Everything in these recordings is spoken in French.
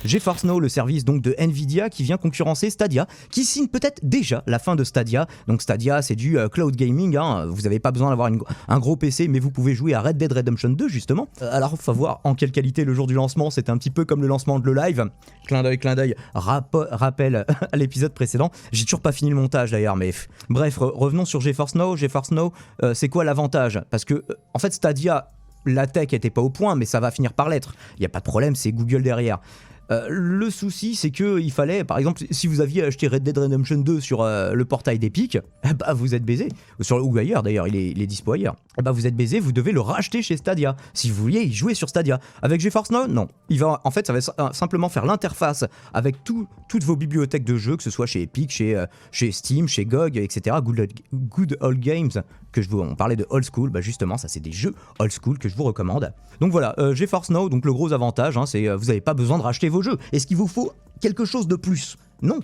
GeForce Now, le service donc de Nvidia qui vient concurrencer Stadia, qui signe peut-être déjà la fin de Stadia. Donc Stadia, c'est du cloud gaming, hein. Vous n'avez pas besoin d'avoir un gros PC, mais vous pouvez jouer à Red Dead Redemption 2 justement. Alors faut voir en quelle qualité le jour du lancement, c'était un petit peu comme le lancement de le live. Clin d'œil, rappel à l'épisode précédent. J'ai toujours pas fini le montage d'ailleurs, mais bref, revenons sur GeForce Now. GeForce Now, c'est quoi l'avantage? Parce que en fait Stadia, la tech était pas au point, mais ça va finir par l'être. Il n'y a pas de problème, c'est Google derrière. Le souci, c'est que il fallait, par exemple, si vous aviez acheté Red Dead Redemption 2 sur le portail d'Epic, bah vous êtes baisé, ou ailleurs d'ailleurs, il est dispo ailleurs. Bah vous êtes baisé, vous devez le racheter chez Stadia, si vous vouliez y jouer sur Stadia. Avec GeForce Now, non. En fait, ça va simplement faire l'interface avec toutes vos bibliothèques de jeux, que ce soit chez Epic, chez Steam, chez GOG, etc. Good Old Games, on parlait de old school, bah justement, ça c'est des jeux old school que je vous recommande. Donc voilà, GeForce Now, donc le gros avantage, hein, c'est vous n'avez pas besoin de racheter vos jeux. Est-ce qu'il vous faut quelque chose de plus? Non.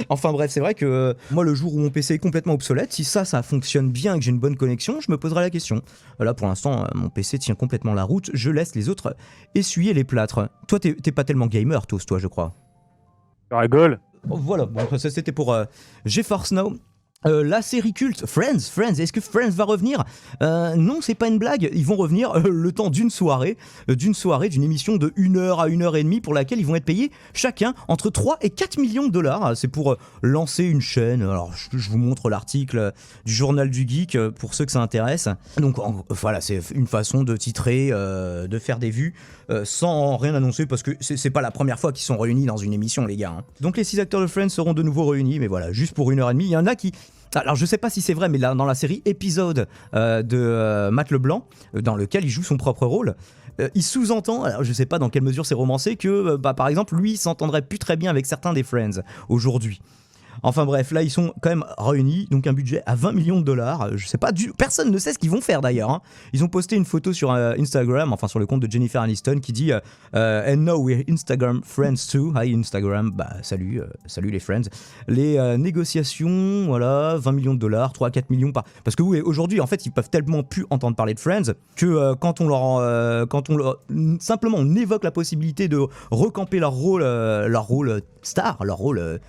Enfin bref, c'est vrai que moi le jour où mon PC est complètement obsolète, si ça fonctionne bien et que j'ai une bonne connexion, je me poserai la question. Là pour l'instant, mon PC tient complètement la route, je laisse les autres essuyer les plâtres. Toi t'es pas tellement gamer, toi je crois. Je rigole. Voilà, bon, ça c'était pour GeForce Now. La série culte Friends, est-ce que Friends va revenir? Non, c'est pas une blague, ils vont revenir le temps d'une soirée, d'une émission de 1 heure à 1 heure et demie pour laquelle ils vont être payés chacun entre 3 et 4 millions de dollars. C'est pour lancer une chaîne. Alors je vous montre l'article du journal du geek pour ceux que ça intéresse. Donc voilà, c'est une façon de titrer, de faire des vues sans rien annoncer parce que c'est pas la première fois qu'ils sont réunis dans une émission, les gars, hein. Donc les 6 acteurs de Friends seront de nouveau réunis, mais voilà, juste pour 1 heure et demie. Il y en a qui... Alors je sais pas si c'est vrai, mais là, dans la série épisode de Matt Leblanc, dans lequel il joue son propre rôle, il sous-entend, alors je sais pas dans quelle mesure c'est romancé, que par exemple lui s'entendrait plus très bien avec certains des Friends aujourd'hui. Enfin bref, là ils sont quand même réunis, donc un budget à 20 millions de dollars. Je sais pas, personne ne sait ce qu'ils vont faire d'ailleurs, hein. Ils ont posté une photo sur Instagram, enfin sur le compte de Jennifer Aniston, qui dit And now we're Instagram friends too. Hi Instagram, bah salut les friends. Les négociations, voilà, 20 millions de dollars, 3 à 4 millions par... Parce que oui, aujourd'hui en fait ils peuvent tellement plus entendre parler de Friends que quand on leur simplement on évoque la possibilité de recamper leur rôle star, leur rôle...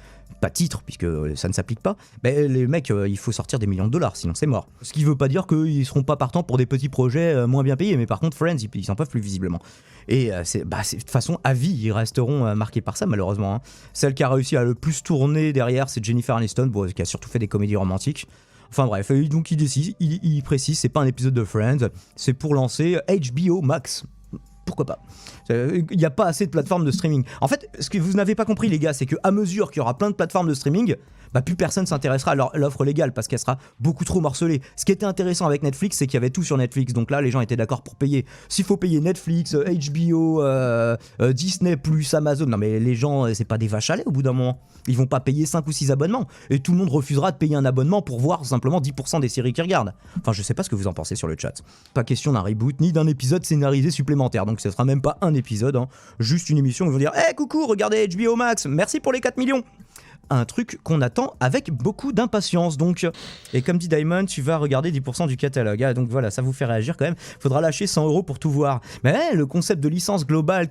pas titre, puisque ça ne s'applique pas, mais les mecs, il faut sortir des millions de dollars, sinon c'est mort. Ce qui veut pas dire qu'ils seront pas partants pour des petits projets moins bien payés, mais par contre, Friends, ils en peuvent plus visiblement. Et de toute façon, à vie, ils resteront marqués par ça, malheureusement, hein. Celle qui a réussi à le plus tourner derrière, c'est Jennifer Aniston, qui a surtout fait des comédies romantiques. Enfin bref, donc il précise, c'est pas un épisode de Friends, c'est pour lancer HBO Max. Pourquoi pas? Il n'y a pas assez de plateformes de streaming. En fait, ce que vous n'avez pas compris, les gars, c'est qu'à mesure qu'il y aura plein de plateformes de streaming, plus personne s'intéressera à l'offre légale parce qu'elle sera beaucoup trop morcelée. Ce qui était intéressant avec Netflix, c'est qu'il y avait tout sur Netflix. Donc là, les gens étaient d'accord pour payer. S'il faut payer Netflix, HBO, Disney+, Amazon, non mais les gens, c'est pas des vaches à lait au bout d'un moment. Ils vont pas payer 5 ou 6 abonnements. Et tout le monde refusera de payer un abonnement pour voir simplement 10% des séries qu'ils regardent. Enfin, je sais pas ce que vous en pensez sur le chat. Pas question d'un reboot ni d'un épisode scénarisé supplémentaire. Donc ce sera même pas un épisode, hein. Juste une émission où ils vont dire « Hey, coucou, regardez HBO Max, merci pour les 4 millions !» Un truc qu'on attend avec beaucoup d'impatience, donc. Et comme dit Diamond, tu vas regarder 10% du catalogue. Ah, donc voilà, ça vous fait réagir quand même. Faudra lâcher 100 € pour tout voir. Mais le concept de licence globale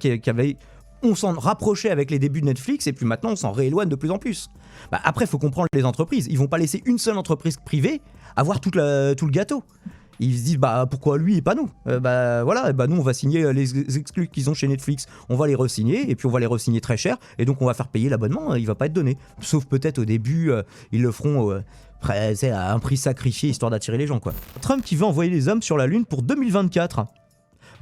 on s'en rapprochait avec les débuts de Netflix et puis maintenant on s'en rééloigne de plus en plus. Après, il faut comprendre les entreprises. Ils vont pas laisser une seule entreprise privée avoir tout le gâteau. Ils se disent pourquoi lui et pas nous, voilà, nous on va signer les exclus qu'ils ont chez Netflix, on va les re-signer et puis on va les re-signer très cher et donc on va faire payer l'abonnement, il va pas être donné, sauf peut-être au début ils le feront à un prix sacrifié histoire d'attirer les gens, quoi. Trump qui veut envoyer les hommes sur la Lune pour 2024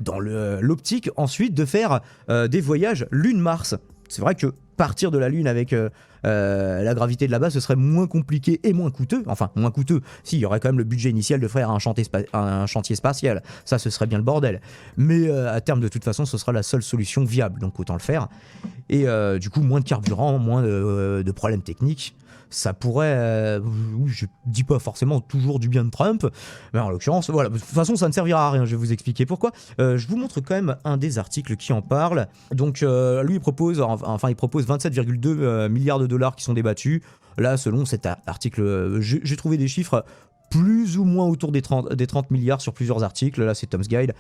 dans l'optique ensuite de faire des voyages Lune-Mars. C'est vrai que partir de la Lune avec la gravité de là-bas, ce serait moins compliqué et moins coûteux. Enfin, moins coûteux. Si, il y aurait quand même le budget initial de faire un chantier spatial. Ça, ce serait bien le bordel. Mais à terme, de toute façon, ce sera la seule solution viable. Donc autant le faire. Et du coup, moins de carburant, moins de problèmes techniques. Ça pourrait, je dis pas forcément toujours du bien de Trump, mais en l'occurrence, voilà, de toute façon ça ne servira à rien, je vais vous expliquer pourquoi. Je vous montre quand même un des articles qui en parle. Donc lui il propose 27,2 milliards de dollars qui sont débattus. Là, selon cet article, j'ai trouvé des chiffres plus ou moins autour des 30 milliards sur plusieurs articles. Là, c'est Tom's Guide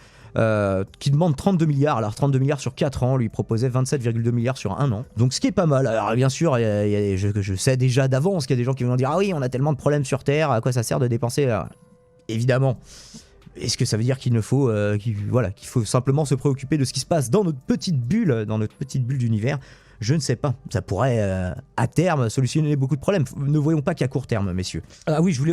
qui demande 32 milliards. Alors, 32 milliards sur 4 ans, lui proposait 27,2 milliards sur 1 an. Donc, ce qui est pas mal. Alors, bien sûr, je sais déjà d'avance qu'il y a des gens qui vont dire ah oui, on a tellement de problèmes sur Terre, à quoi ça sert de dépenser là? Évidemment. Est-ce que ça veut dire qu'il faut simplement se préoccuper de ce qui se passe dans notre petite bulle d'univers? Je ne sais pas. Ça pourrait, à terme, solutionner beaucoup de problèmes. Ne voyons pas qu'à court terme, messieurs. Ah oui, je voulais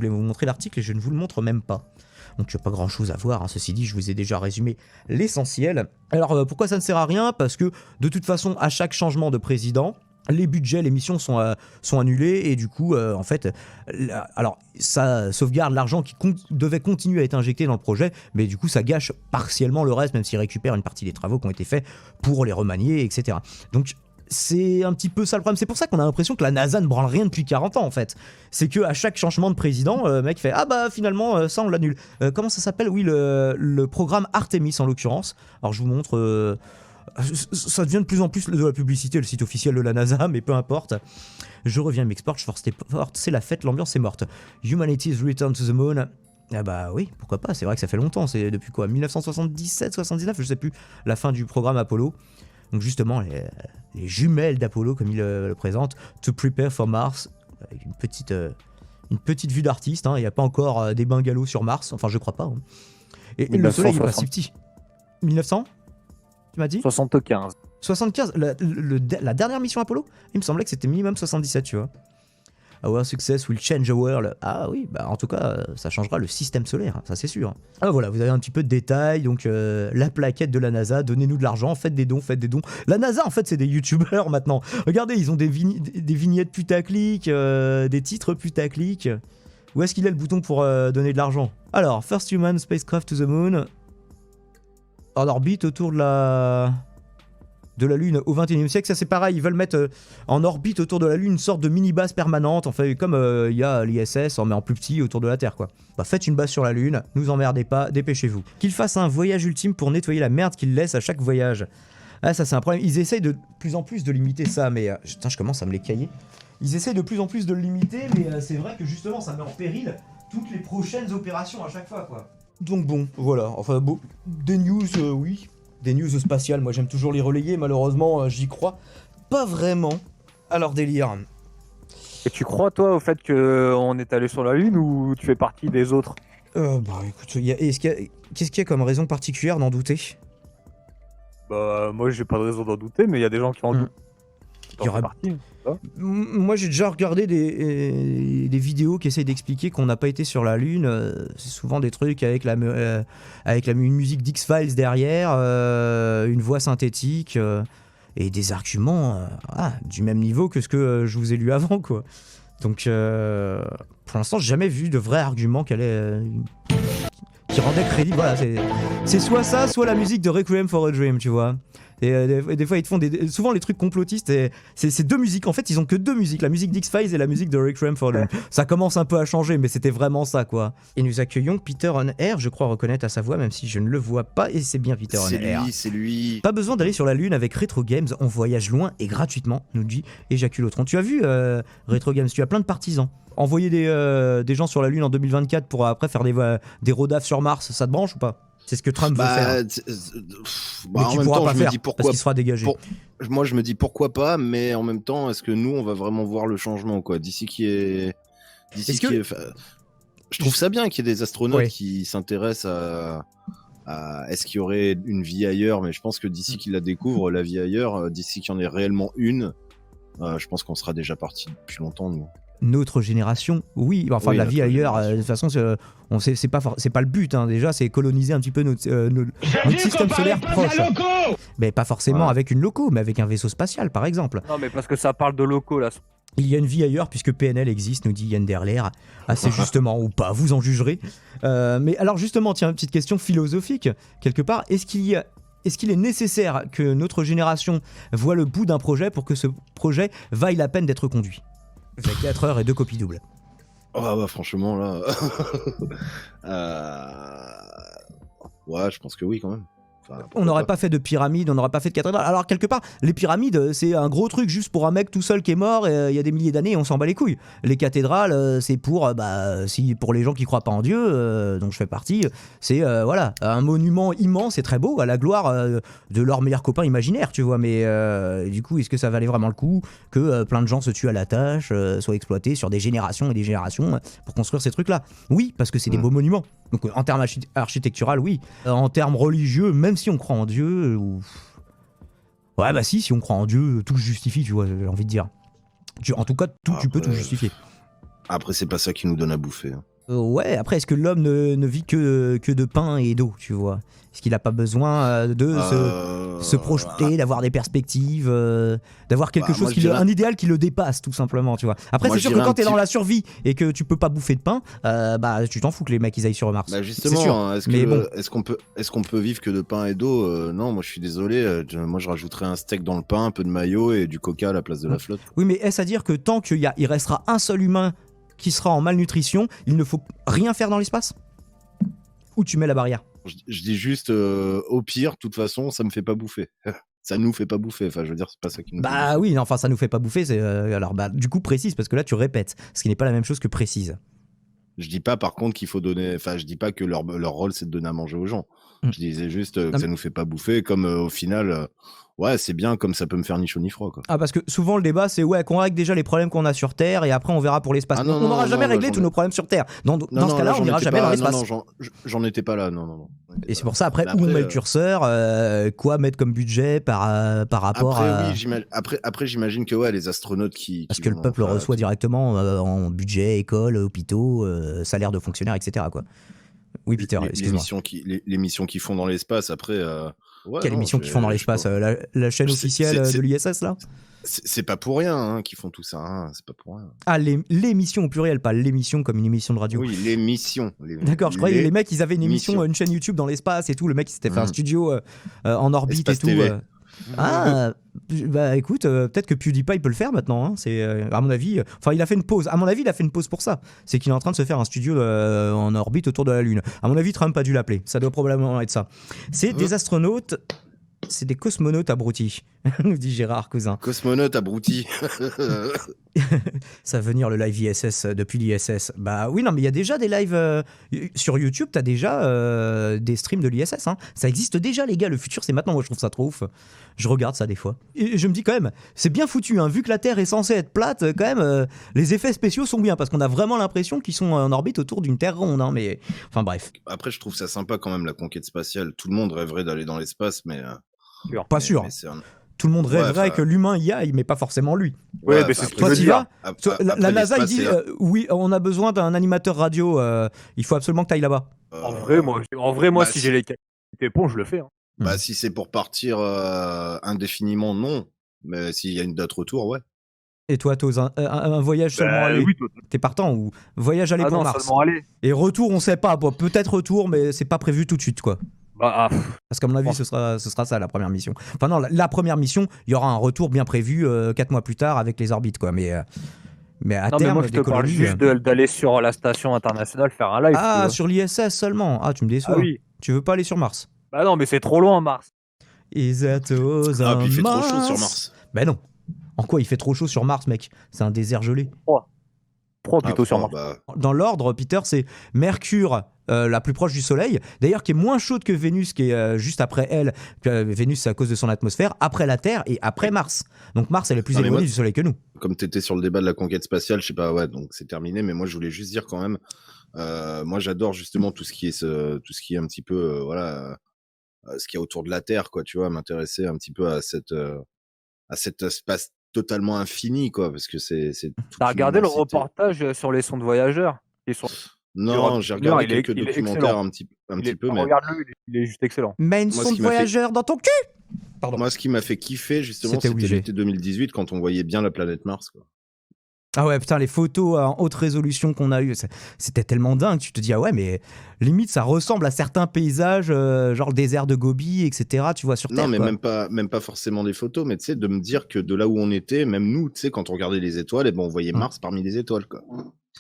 vous montrer l'article et je ne vous le montre même pas. Donc il n'y a pas grand chose à voir, hein. Ceci dit, je vous ai déjà résumé l'essentiel. Alors pourquoi ça ne sert à rien? Parce que de toute façon, à chaque changement de président, les budgets, les missions sont annulés et du coup, en fait, alors ça sauvegarde l'argent qui devait continuer à être injecté dans le projet, mais du coup, ça gâche partiellement le reste, même s'il récupère une partie des travaux qui ont été faits pour les remanier, etc. Donc, c'est un petit peu ça le problème. C'est pour ça qu'on a l'impression que la NASA ne branle rien depuis 40 ans, en fait. C'est qu'à chaque changement de président, le mec fait « Ah bah finalement, ça on l'annule ». Comment ça s'appelle? Oui, le programme Artemis, en l'occurrence. Alors, je vous montre... ça devient de plus en plus de la publicité, le site officiel de la NASA, mais peu importe. Je reviens, m'exporte, je force tes portes, c'est la fête, l'ambiance est morte. Humanity's Return to the Moon. Ah bah oui, pourquoi pas, c'est vrai que ça fait longtemps, c'est depuis quoi, 1977, 79, je sais plus, la fin du programme Apollo. Donc justement, les jumelles d'Apollo, comme il le présente, To Prepare for Mars, avec une petite vue d'artiste, hein, il n'y a pas encore des bungalows sur Mars, enfin je crois pas. Hein. Et le soleil est pas si petit. 1900 tu m'as dit 75. 75, la dernière mission Apollo, il me semblait que c'était minimum 77, tu vois. Our success will change the world. Ah oui, bah en tout cas, ça changera le système solaire, ça c'est sûr. Ah voilà, vous avez un petit peu de détails, donc la plaquette de la NASA, donnez-nous de l'argent, faites des dons. La NASA, en fait, c'est des youtubeurs maintenant. Regardez, ils ont des vignettes putaclic, des titres putaclic. Où est-ce qu'il est le bouton pour donner de l'argent? Alors, First Human Spacecraft to the Moon. En orbite autour de la Lune au XXIe siècle, ça c'est pareil, ils veulent mettre en orbite autour de la Lune une sorte de mini-base permanente, enfin comme il y a l'ISS, mais en plus petit autour de la Terre quoi. Bah faites une base sur la Lune, nous emmerdez pas, dépêchez-vous. Qu'ils fassent un voyage ultime pour nettoyer la merde qu'ils laissent à chaque voyage. Ah ça c'est un problème, ils essayent de plus en plus de limiter ça, mais putain je commence à me les cailler. Ils essayent de plus en plus de le limiter, mais c'est vrai que justement ça met en péril toutes les prochaines opérations à chaque fois quoi. Donc bon, voilà, enfin bon, des news, oui, des news spatiales, moi j'aime toujours les relayer, malheureusement j'y crois pas vraiment à leur délire. Et tu crois toi au fait qu'on est allé sur la Lune ou tu fais partie des autres? Bah écoute, qu'est-ce qu'il y a comme raison particulière d'en douter? Bah moi j'ai pas de raison d'en douter, mais il y a des gens qui en doutent. Il y aurait... Moi j'ai déjà regardé des vidéos qui essayent d'expliquer qu'on n'a pas été sur la Lune. C'est souvent des trucs avec une musique d'X-Files derrière, une voix synthétique et des arguments du même niveau que ce que je vous ai lu avant quoi. Donc pour l'instant j'ai jamais vu de vrai argument qui rendait crédible. Voilà, c'est soit ça, soit la musique de Requiem for a Dream, tu vois. Et des fois ils te font souvent les trucs complotistes et c'est deux musiques, en fait ils ont que deux musiques, la musique d'X-Files et la musique de Requiem for a Dream. Ça commence un peu à changer mais c'était vraiment ça quoi. Et nous accueillons Peter on Air, je crois reconnaître à sa voix même si je ne le vois pas, et c'est bien Peter on Air. C'est lui. Pas besoin d'aller sur la Lune avec Retro Games, on voyage loin et gratuitement, nous dit Ejaculotron. Tu as vu Retro Games, tu as plein de partisans. Envoyer des gens sur la Lune en 2024 pour après faire des rodafs sur Mars, ça te branche ou pas? C'est ce que Trump veut faire. Mais en même temps, je me dis pourquoi. Parce qu'il sera dégagé. Moi, je me dis pourquoi pas, mais en même temps, est-ce que nous, on va vraiment voir le changement quoi, d'ici qui est. Je trouve ça bien qu'il y ait des astronautes qui s'intéressent à est-ce qu'il y aurait une vie ailleurs, mais je pense que d'ici qu'ils la découvrent, la vie ailleurs, d'ici qu'il y en ait réellement une, je pense qu'on sera déjà parti depuis longtemps, nous. Notre génération, oui, enfin la vie ailleurs, de toute façon, c'est pas le but, hein. Déjà, c'est coloniser un petit peu notre système solaire proche. Mais pas forcément avec une loco, mais avec un vaisseau spatial, par exemple. Non, mais parce que ça parle de locaux, là. Il y a une vie ailleurs, puisque PNL existe, nous dit Yann Derler, assez justement, ou pas, vous en jugerez. Mais alors justement, tiens, une petite question philosophique, quelque part, est-ce qu'il est nécessaire que notre génération voit le bout d'un projet pour que ce projet vaille la peine d'être conduit? Vous avez 4 heures et 2 copies doubles. Oh bah franchement là... ouais, je pense que oui quand même. On n'aurait pas fait de pyramide, on n'aurait pas fait de cathédrale. Alors quelque part, les pyramides, c'est un gros truc juste pour un mec tout seul qui est mort il y a des milliers d'années et on s'en bat les couilles. Les cathédrales, c'est pour pour les gens qui croient pas en Dieu, dont je fais partie, c'est voilà, un monument immense et très beau à la gloire de leur meilleur copain imaginaire, tu vois. Mais du coup, est-ce que ça valait vraiment le coup que plein de gens se tuent à la tâche, soient exploités sur des générations et des générations pour construire ces trucs-là? Oui, parce que c'est des beaux monuments. Donc en termes architectural, oui. En termes religieux, même si on croit en Dieu, ouais bah si on croit en Dieu, tout se justifie, tu vois, j'ai envie de dire. En tout cas, tu peux tout justifier. Après, c'est pas ça qui nous donne à bouffer. Ouais, après, est-ce que l'homme ne vit que de pain et d'eau, tu vois? Est-ce qu'il n'a pas besoin de se projeter, d'avoir des perspectives, d'avoir quelque chose, un idéal qui le dépasse, tout simplement, tu vois? Après, c'est sûr que quand t'es dans la survie et que tu peux pas bouffer de pain, tu t'en fous que les mecs ils aillent sur Mars. Bah justement, est-ce qu'on peut vivre que de pain et d'eau? Non, moi je suis désolé, moi je rajouterais un steak dans le pain, un peu de maillot et du coca à la place de la flotte. Oui, mais est-ce à dire que tant qu'il restera un seul humain qui sera en malnutrition, il ne faut rien faire dans l'espace? Où tu mets la barrière? Je dis juste, au pire, de toute façon, ça me fait pas bouffer. Ça nous fait pas bouffer, enfin je veux dire, c'est pas ça qui nous fait bouffer. Oui, enfin ça nous fait pas bouffer, c'est alors du coup précise, parce que là tu répètes, ce qui n'est pas la même chose que précise. Je dis pas par contre qu'il faut donner, enfin je dis pas que leur rôle c'est de donner à manger aux gens. Je disais juste que ça nous fait pas bouffer, comme au final, ouais c'est bien, comme ça peut me faire ni chaud ni froid quoi. Ah parce que souvent le débat c'est qu'on règle déjà les problèmes qu'on a sur Terre et après on verra pour l'espace. On n'aura jamais réglé tous nos problèmes sur Terre. Dans ce cas-là, on n'ira jamais dans l'espace. Non, j'en étais pas là, non. Et c'est pour ça après où on met le curseur, quoi mettre comme budget par rapport à. Après j'imagine que ouais les astronautes parce que le peuple reçoit directement en budget, école, hôpitaux, salaire de fonctionnaires, etc. quoi. Oui, Peter, excuse-moi. Les missions qu'ils font dans l'espace, après. Quelle émission qu'ils font dans l'espace? La chaîne officielle de l'ISS, là? C'est pas pour rien qu'ils font tout ça, hein, c'est pas pour rien. Ah, l'émission au pluriel, pas l'émission comme une émission de radio. Oui, l'émission. D'accord, je croyais les mecs, ils avaient une émission, une chaîne YouTube dans l'espace et tout. Le mec, il s'était fait un studio en orbite Espace et tout. TV. Ah, bah écoute, peut-être que PewDiePie peut le faire maintenant. Hein. C'est à mon avis, enfin il a fait une pause. À mon avis, il a fait une pause pour ça. C'est qu'il est en train de se faire un studio en orbite autour de la Lune. À mon avis, Trump a dû l'appeler. Ça doit probablement être ça. C'est des astronautes. C'est des cosmonautes abrutis, nous dit Gérard Cousin. Cosmonautes abrutis. Ça va venir le live ISS depuis l'ISS. Bah oui, non, mais il y a déjà des lives sur YouTube, t'as déjà des streams de l'ISS. Hein. Ça existe déjà, les gars. Le futur, c'est maintenant. Moi, je trouve ça trop ouf. Je regarde ça des fois. Et je me dis quand même, c'est bien foutu. Hein. Vu que la Terre est censée être plate, quand même, les effets spéciaux sont bien parce qu'on a vraiment l'impression qu'ils sont en orbite autour d'une Terre ronde. Hein, mais enfin, bref. Après, je trouve ça sympa quand même, la conquête spatiale. Tout le monde rêverait d'aller dans l'espace, mais. Pas sûr. Tout le monde rêverait que l'humain y aille, mais pas forcément lui. Ouais, mais c'est ce que toi, je veux dire. La NASA, il dit oui, on a besoin d'un animateur radio. Il faut absolument que tu ailles là-bas. En vrai, moi, si j'ai les qualités pour, je le fais. Hein. Bah, si c'est pour partir indéfiniment, non. Mais s'il y a une date retour, ouais. Et toi, Toz, un voyage seulement aller? Oui, t'es partant ou voyage aller pour Mars? Seulement aller. Et retour, on sait pas. Bon, peut-être retour, mais c'est pas prévu tout de suite, quoi. Parce qu'à mon avis, ce sera ça la première mission. Enfin non, la première mission, il y aura un retour bien prévu 4 mois plus tard avec les orbites, quoi. Mais à terme, mais moi, je te parle juste d'aller sur la station internationale faire un live. Ah, sur l'ISS seulement. Ah, tu me déçois. Ah, oui. Tu veux pas aller sur Mars? Bah non, mais c'est trop loin, Mars. Is that puis il fait trop chaud sur Mars. Ben non. En quoi il fait trop chaud sur Mars, mec? C'est un désert gelé. 3 plutôt sur Mars. Dans l'ordre, Peter, c'est Mercure, la plus proche du Soleil, d'ailleurs qui est moins chaude que Vénus, qui est juste après elle. Vénus, c'est à cause de son atmosphère, après la Terre et après Mars. Donc Mars, elle est plus éloignée du Soleil que nous. Comme tu étais sur le débat de la conquête spatiale, je sais pas, ouais, donc c'est terminé, mais moi je voulais juste dire quand même, moi j'adore justement tout ce qui est un petit peu, ce qu'il y a autour de la Terre, quoi, tu vois, m'intéresser un petit peu à cet espace totalement infini, quoi, parce que c'est T'as regardé le reportage sur les sondes voyageurs? Non, j'ai regardé quelques documentaires un petit peu, mais regarde-le, il est juste excellent. Mais une sonde voyageur dans ton cul. Pardon. Moi, ce qui m'a fait kiffer justement, c'était l'été 2018 quand on voyait bien la planète Mars, quoi. Ah ouais, putain, les photos en haute résolution qu'on a eues, c'était tellement dingue. Tu te dis, ah ouais, mais limite, ça ressemble à certains paysages, genre le désert de Gobi, etc., tu vois, sur Terre. Non, mais quoi. même pas forcément des photos, mais tu sais, de me dire que de là où on était, même nous, tu sais, quand on regardait les étoiles, et ben, on voyait Mars parmi les étoiles, quoi.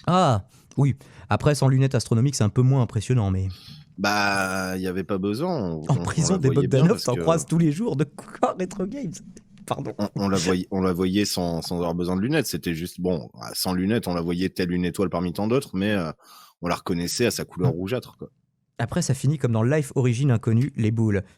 Ah, oui. Après, sans lunettes astronomiques, c'est un peu moins impressionnant, mais... Bah, il y avait pas besoin. En prison la des voyait bien Bogdanov, parce t'en que croises tous les jours de quoi Retro Games. Pardon. on la voyait sans avoir besoin de lunettes. C'était juste, bon, sans lunettes, on la voyait telle une étoile parmi tant d'autres, mais on la reconnaissait à sa couleur rougeâtre, quoi. Après, ça finit comme dans Life Origin Inconnu, les boules.